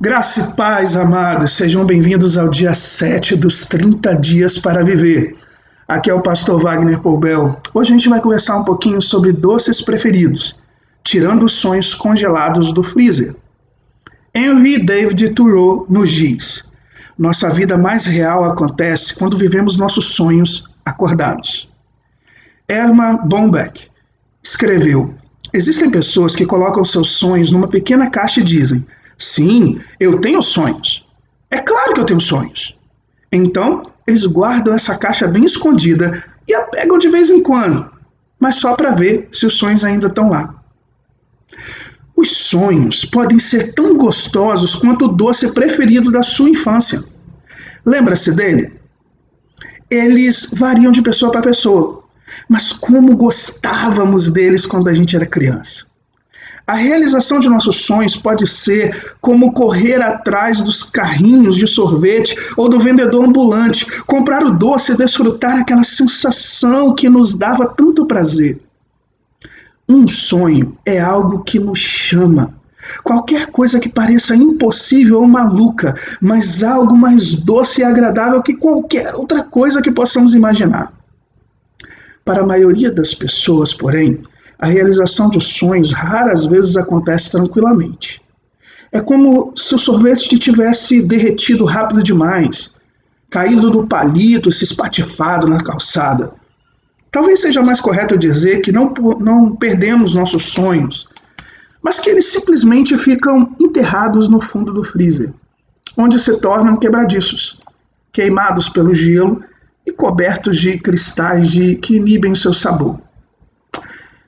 Graça e paz, amados, sejam bem-vindos ao dia 7 dos 30 dias para viver. Aqui é o pastor Wagner Poubel. Hoje a gente vai conversar um pouquinho sobre doces preferidos, tirando os sonhos congelados do freezer. Henry David Thoreau nos diz: nossa vida mais real acontece quando vivemos nossos sonhos acordados. Herman Bombeck escreveu: existem pessoas que colocam seus sonhos numa pequena caixa e dizem: sim, eu tenho sonhos. É claro que eu tenho sonhos. Então, eles guardam essa caixa bem escondida e a pegam de vez em quando, mas só para ver se os sonhos ainda estão lá. Os sonhos podem ser tão gostosos quanto o doce preferido da sua infância. Lembra-se dele? Eles variam de pessoa para pessoa, mas como gostávamos deles quando a gente era criança. A realização de nossos sonhos pode ser como correr atrás dos carrinhos de sorvete ou do vendedor ambulante, comprar o doce e desfrutar aquela sensação que nos dava tanto prazer. Um sonho é algo que nos chama. Qualquer coisa que pareça impossível ou maluca, mas algo mais doce e agradável que qualquer outra coisa que possamos imaginar. Para a maioria das pessoas, porém, a realização de sonhos raras vezes acontece tranquilamente. É como se o sorvete tivesse derretido rápido demais, caído do palito e se espatifado na calçada. Talvez seja mais correto dizer que não perdemos nossos sonhos, mas que eles simplesmente ficam enterrados no fundo do freezer, onde se tornam quebradiços, queimados pelo gelo e cobertos de cristais que inibem o seu sabor.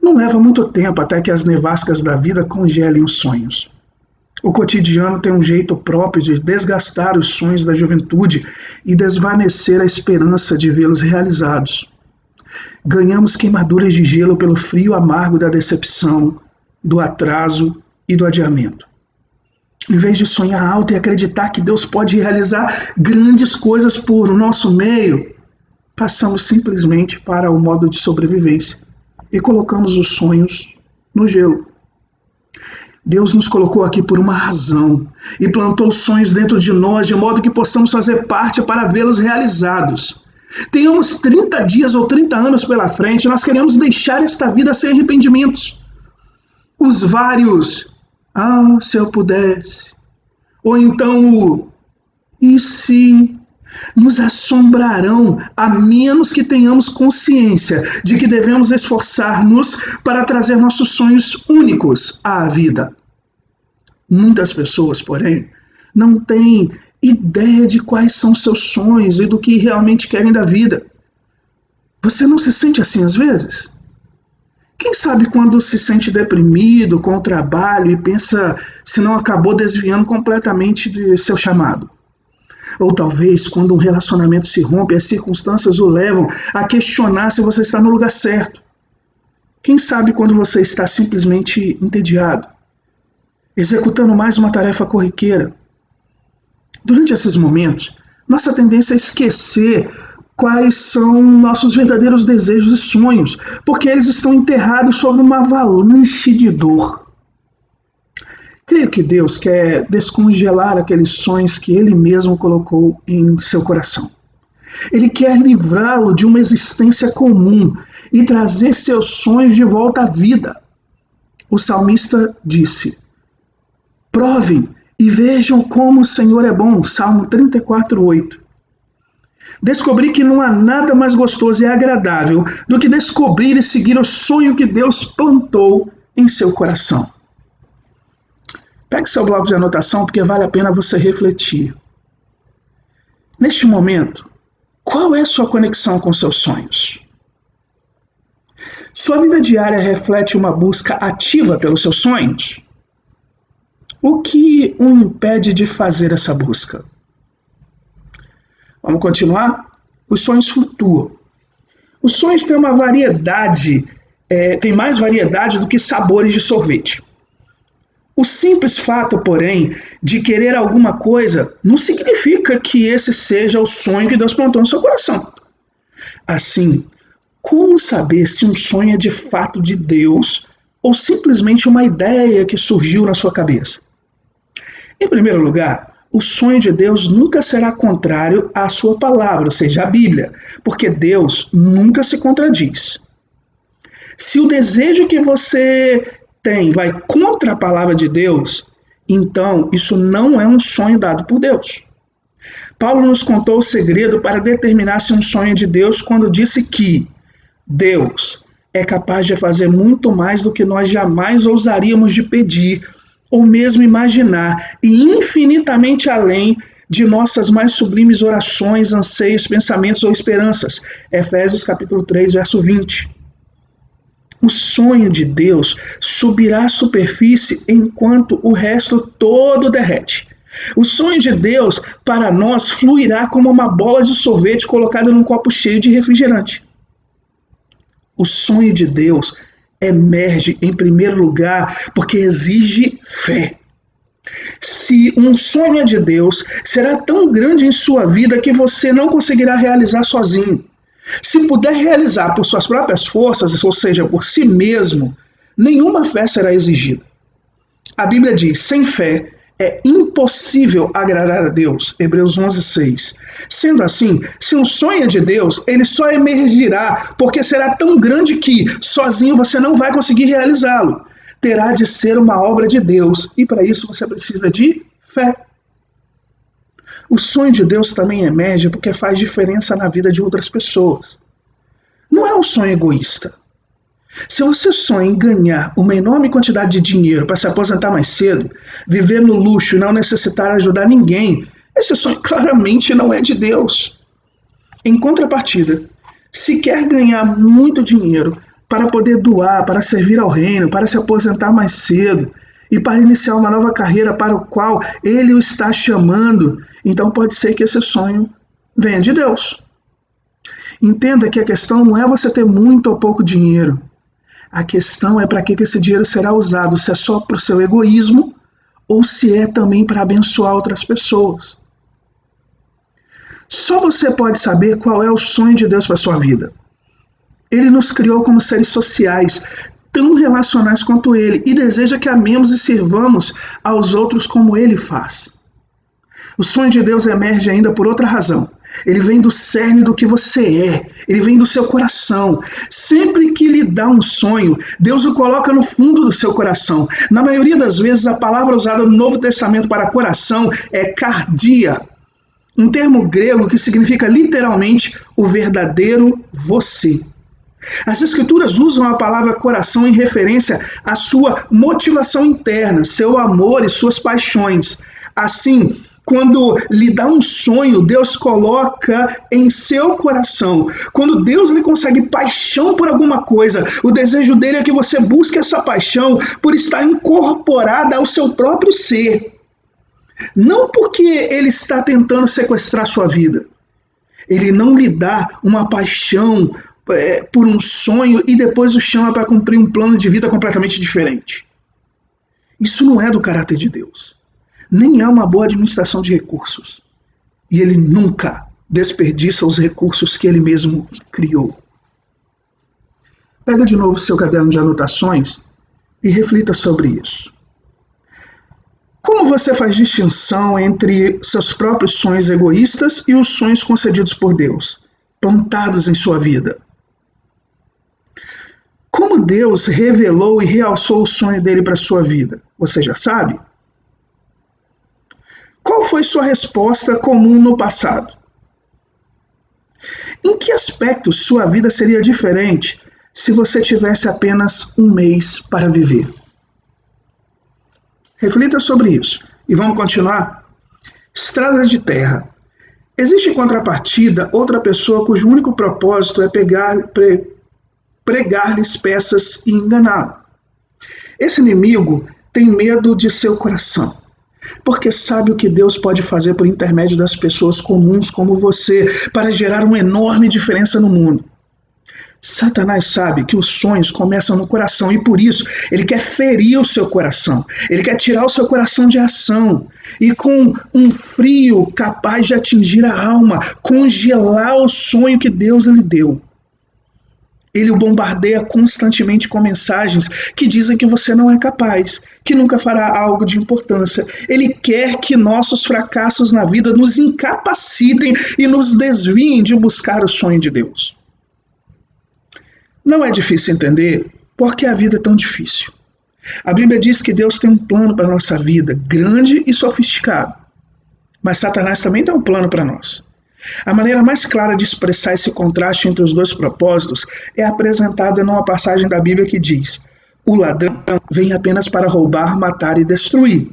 Não leva muito tempo até que as nevascas da vida congelem os sonhos. O cotidiano tem um jeito próprio de desgastar os sonhos da juventude e desvanecer a esperança de vê-los realizados. Ganhamos queimaduras de gelo pelo frio amargo da decepção, do atraso e do adiamento. Em vez de sonhar alto e acreditar que Deus pode realizar grandes coisas por nosso meio, passamos simplesmente para o modo de sobrevivência e colocamos os sonhos no gelo. Deus nos colocou aqui por uma razão e plantou sonhos dentro de nós de modo que possamos fazer parte para vê-los realizados. Tenhamos 30 dias ou 30 anos pela frente, nós queremos deixar esta vida sem arrependimentos. Os vários, se eu pudesse, ou então o e se, nos assombrarão a menos que tenhamos consciência de que devemos esforçar-nos para trazer nossos sonhos únicos à vida. Muitas pessoas, porém, não têm ideia de quais são seus sonhos e do que realmente querem da vida. Você não se sente assim às vezes? Quem sabe quando se sente deprimido com o trabalho e pensa se não acabou desviando completamente de seu chamado? Ou talvez quando um relacionamento se rompe, as circunstâncias o levam a questionar se você está no lugar certo. Quem sabe quando você está simplesmente entediado, executando mais uma tarefa corriqueira. Durante esses momentos, nossa tendência é esquecer quais são nossos verdadeiros desejos e sonhos, porque eles estão enterrados sob uma avalanche de dor. Creio que Deus quer descongelar aqueles sonhos que Ele mesmo colocou em seu coração. Ele quer livrá-lo de uma existência comum e trazer seus sonhos de volta à vida. O salmista disse: provem e vejam como o Senhor é bom. Salmo 34:8. Descobri que não há nada mais gostoso e agradável do que descobrir e seguir o sonho que Deus plantou em seu coração. Pegue seu bloco de anotação porque vale a pena você refletir. Neste momento, qual é a sua conexão com seus sonhos? Sua vida diária reflete uma busca ativa pelos seus sonhos? O que o impede de fazer essa busca? Vamos continuar? Os sonhos flutuam. Os sonhos têm uma variedade, tem mais variedade do que sabores de sorvete. O simples fato, porém, de querer alguma coisa não significa que esse seja o sonho que Deus plantou no seu coração. Assim, como saber se um sonho é de fato de Deus ou simplesmente uma ideia que surgiu na sua cabeça? Em primeiro lugar, o sonho de Deus nunca será contrário à sua palavra, ou seja, à Bíblia, porque Deus nunca se contradiz. Se o desejo que você tem vai contra a palavra de Deus, então isso não é um sonho dado por Deus. Paulo nos contou o segredo para determinar se um sonho é de Deus quando disse que Deus é capaz de fazer muito mais do que nós jamais ousaríamos de pedir ou mesmo imaginar, e infinitamente além de nossas mais sublimes orações, anseios, pensamentos ou esperanças. Efésios capítulo 3, verso 20. O sonho de Deus subirá à superfície enquanto o resto todo derrete. O sonho de Deus para nós fluirá como uma bola de sorvete colocada num copo cheio de refrigerante. O sonho de Deus emerge em primeiro lugar porque exige fé. Se um sonho é de Deus, será tão grande em sua vida que você não conseguirá realizar sozinho. Se puder realizar por suas próprias forças, ou seja, por si mesmo, nenhuma fé será exigida. A Bíblia diz, sem fé é impossível agradar a Deus. Hebreus 11:6. Sendo assim, se um sonho é de Deus, ele só emergirá porque será tão grande que, sozinho, você não vai conseguir realizá-lo. Terá de ser uma obra de Deus, e para isso você precisa de fé. O sonho de Deus também emerge porque faz diferença na vida de outras pessoas. Não é um sonho egoísta. Se você sonha em ganhar uma enorme quantidade de dinheiro para se aposentar mais cedo, viver no luxo e não necessitar ajudar ninguém, esse sonho claramente não é de Deus. Em contrapartida, se quer ganhar muito dinheiro para poder doar, para servir ao reino, para se aposentar mais cedo e para iniciar uma nova carreira para o qual ele o está chamando, então pode ser que esse sonho venha de Deus. Entenda que a questão não é você ter muito ou pouco dinheiro. A questão é para que esse dinheiro será usado, se é só para o seu egoísmo ou se é também para abençoar outras pessoas. Só você pode saber qual é o sonho de Deus para a sua vida. Ele nos criou como seres sociais, tão relacionais quanto Ele, e deseja que amemos e sirvamos aos outros como Ele faz. O sonho de Deus emerge ainda por outra razão. Ele vem do cerne do que você é, ele vem do seu coração. Sempre que lhe dá um sonho, Deus o coloca no fundo do seu coração. Na maioria das vezes, a palavra usada no Novo Testamento para coração é cardia, um termo grego que significa literalmente o verdadeiro você. As Escrituras usam a palavra coração em referência à sua motivação interna, seu amor e suas paixões. Assim, quando lhe dá um sonho, Deus coloca em seu coração. Quando Deus lhe consegue paixão por alguma coisa, o desejo dele é que você busque essa paixão por estar incorporada ao seu próprio ser. Não porque ele está tentando sequestrar sua vida. Ele não lhe dá uma paixão por um sonho e depois o chama para cumprir um plano de vida completamente diferente. Isso não é do caráter de Deus. Nem é uma boa administração de recursos. E ele nunca desperdiça os recursos que ele mesmo criou. Pega de novo seu caderno de anotações e reflita sobre isso. Como você faz distinção entre seus próprios sonhos egoístas e os sonhos concedidos por Deus, plantados em sua vida? Como Deus revelou e realçou o sonho dele para a sua vida? Você já sabe? Qual foi sua resposta comum no passado? Em que aspectos sua vida seria diferente se você tivesse apenas um mês para viver? Reflita sobre isso. E vamos continuar? Estrada de terra. Existe em contrapartida outra pessoa cujo único propósito é pregar-lhes peças e enganá-lo. Esse inimigo tem medo de seu coração, porque sabe o que Deus pode fazer por intermédio das pessoas comuns como você para gerar uma enorme diferença no mundo. Satanás sabe que os sonhos começam no coração e por isso ele quer ferir o seu coração. Ele quer tirar o seu coração de ação e com um frio capaz de atingir a alma, congelar o sonho que Deus lhe deu. Ele o bombardeia constantemente com mensagens que dizem que você não é capaz, que nunca fará algo de importância. Ele quer que nossos fracassos na vida nos incapacitem e nos desviem de buscar o sonho de Deus. Não é difícil entender por que a vida é tão difícil. A Bíblia diz que Deus tem um plano para a nossa vida, grande e sofisticado. Mas Satanás também tem um plano para nós. A maneira mais clara de expressar esse contraste entre os dois propósitos é apresentada numa passagem da Bíblia que diz: o ladrão vem apenas para roubar, matar e destruir.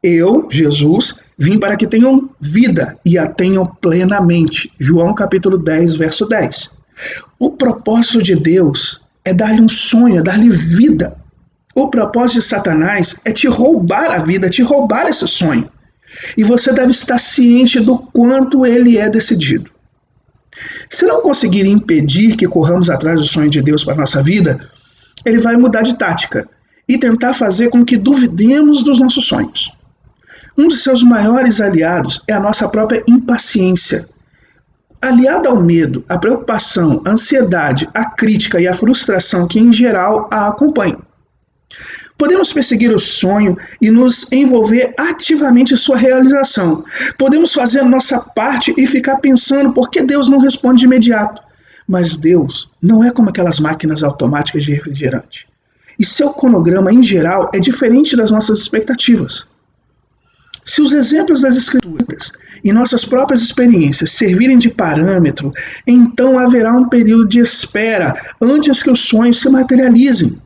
Eu, Jesus, vim para que tenham vida e a tenham plenamente. João capítulo 10, verso 10. O propósito de Deus é dar-lhe um sonho, é dar-lhe vida. O propósito de Satanás é te roubar a vida, te roubar esse sonho. E você deve estar ciente do quanto ele é decidido. Se não conseguir impedir que corramos atrás do sonho de Deus para a nossa vida, ele vai mudar de tática e tentar fazer com que duvidemos dos nossos sonhos. Um de seus maiores aliados é a nossa própria impaciência. Aliada ao medo, à preocupação, à ansiedade, à crítica e à frustração que em geral a acompanham. Podemos perseguir o sonho e nos envolver ativamente em sua realização. Podemos fazer a nossa parte e ficar pensando por que Deus não responde de imediato. Mas Deus não é como aquelas máquinas automáticas de refrigerante. E seu cronograma, em geral, é diferente das nossas expectativas. Se os exemplos das Escrituras e nossas próprias experiências servirem de parâmetro, então haverá um período de espera antes que os sonhos se materializem.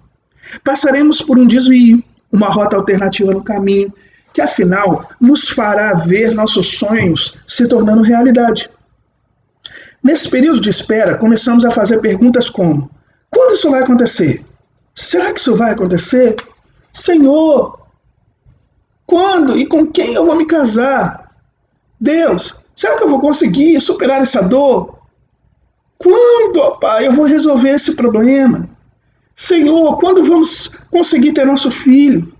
Passaremos por um desvio, uma rota alternativa no caminho, que afinal nos fará ver nossos sonhos se tornando realidade. Nesse período de espera, começamos a fazer perguntas como: quando isso vai acontecer? Será que isso vai acontecer? Senhor, quando e com quem eu vou me casar? Deus, será que eu vou conseguir superar essa dor? Quando, ó Pai, eu vou resolver esse problema? Senhor, quando vamos conseguir ter nosso filho?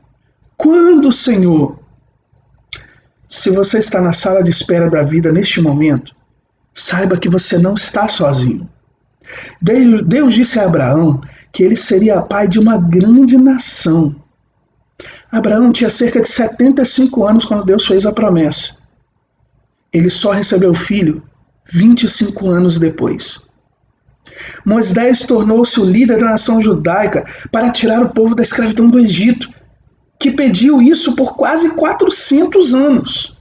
Quando, Senhor? Se você está na sala de espera da vida neste momento, saiba que você não está sozinho. Deus disse a Abraão que ele seria pai de uma grande nação. Abraão tinha cerca de 75 anos quando Deus fez a promessa. Ele só recebeu o filho 25 anos depois. Moisés tornou-se o líder da nação judaica para tirar o povo da escravidão do Egito, que pediu isso por quase 400 anos.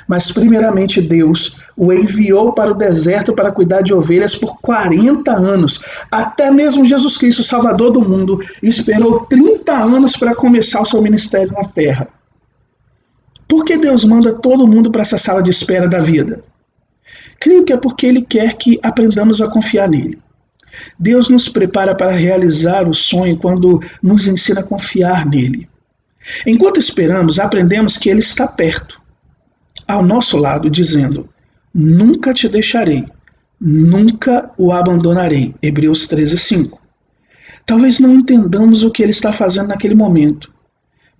Mas primeiramente Deus o enviou para o deserto para cuidar de ovelhas por 40 anos. Até mesmo Jesus Cristo, Salvador do mundo, esperou 30 anos para começar o seu ministério na terra. Por que Deus manda todo mundo para essa sala de espera da vida? Creio que é porque Ele quer que aprendamos a confiar nele. Deus nos prepara para realizar o sonho quando nos ensina a confiar nele. Enquanto esperamos, aprendemos que Ele está perto, ao nosso lado, dizendo: nunca te deixarei, nunca o abandonarei. Hebreus 13:5. Talvez não entendamos o que Ele está fazendo naquele momento,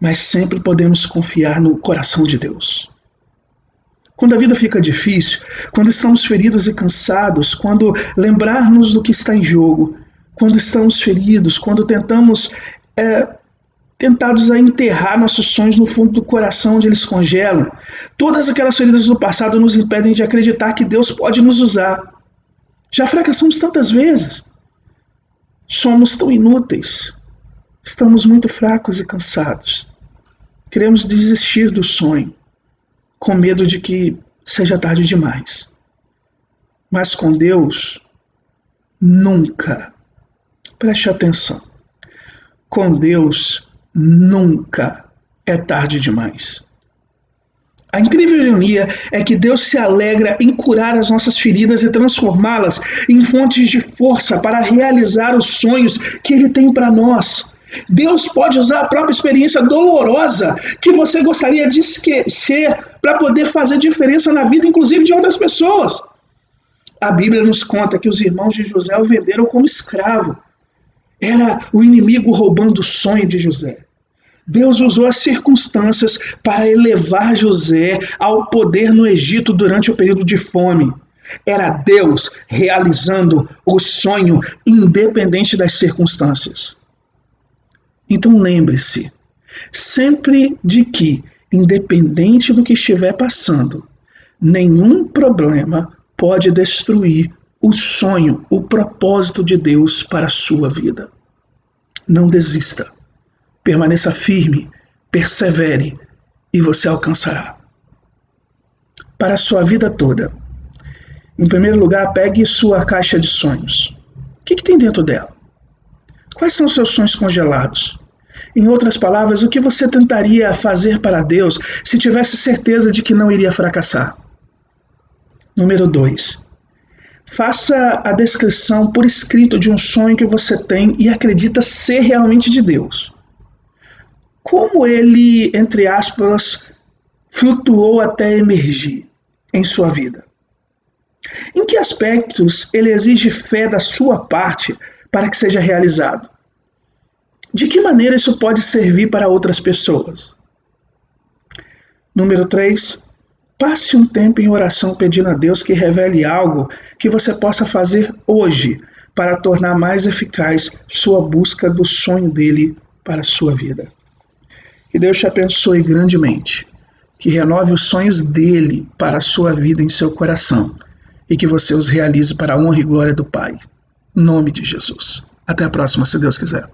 mas sempre podemos confiar no coração de Deus. Quando a vida fica difícil, quando estamos feridos e cansados, quando lembrarmos do que está em jogo, quando estamos feridos, quando tentados a enterrar nossos sonhos no fundo do coração onde eles congelam, todas aquelas feridas do passado nos impedem de acreditar que Deus pode nos usar. Já fracassamos tantas vezes. Somos tão inúteis. Estamos muito fracos e cansados. Queremos desistir do sonho, com medo de que seja tarde demais. Mas com Deus, nunca. Preste atenção. Com Deus, nunca é tarde demais. A incrível ironia é que Deus se alegra em curar as nossas feridas e transformá-las em fontes de força para realizar os sonhos que Ele tem para nós. Deus pode usar a própria experiência dolorosa que você gostaria de esquecer para poder fazer diferença na vida, inclusive de outras pessoas. A Bíblia nos conta que os irmãos de José o venderam como escravo. Era o inimigo roubando o sonho de José. Deus usou as circunstâncias para elevar José ao poder no Egito durante o período de fome. Era Deus realizando o sonho independente das circunstâncias. Então lembre-se sempre de que, independente do que estiver passando, nenhum problema pode destruir o sonho, o propósito de Deus para a sua vida. Não desista. Permaneça firme, persevere e você alcançará. Para a sua vida toda. Em primeiro lugar, pegue sua caixa de sonhos. O que tem dentro dela? Quais são os seus sonhos congelados? Em outras palavras, o que você tentaria fazer para Deus se tivesse certeza de que não iria fracassar? Número 2. Faça a descrição por escrito de um sonho que você tem e acredita ser realmente de Deus. Como ele, entre aspas, flutuou até emergir em sua vida? Em que aspectos ele exige fé da sua parte para que seja realizado? De que maneira isso pode servir para outras pessoas? Número 3. Passe um tempo em oração pedindo a Deus que revele algo que você possa fazer hoje para tornar mais eficaz sua busca do sonho dele para a sua vida. Que Deus te abençoe grandemente, que renove os sonhos dele para a sua vida em seu coração e que você os realize para a honra e glória do Pai. Em nome de Jesus. Até a próxima, se Deus quiser.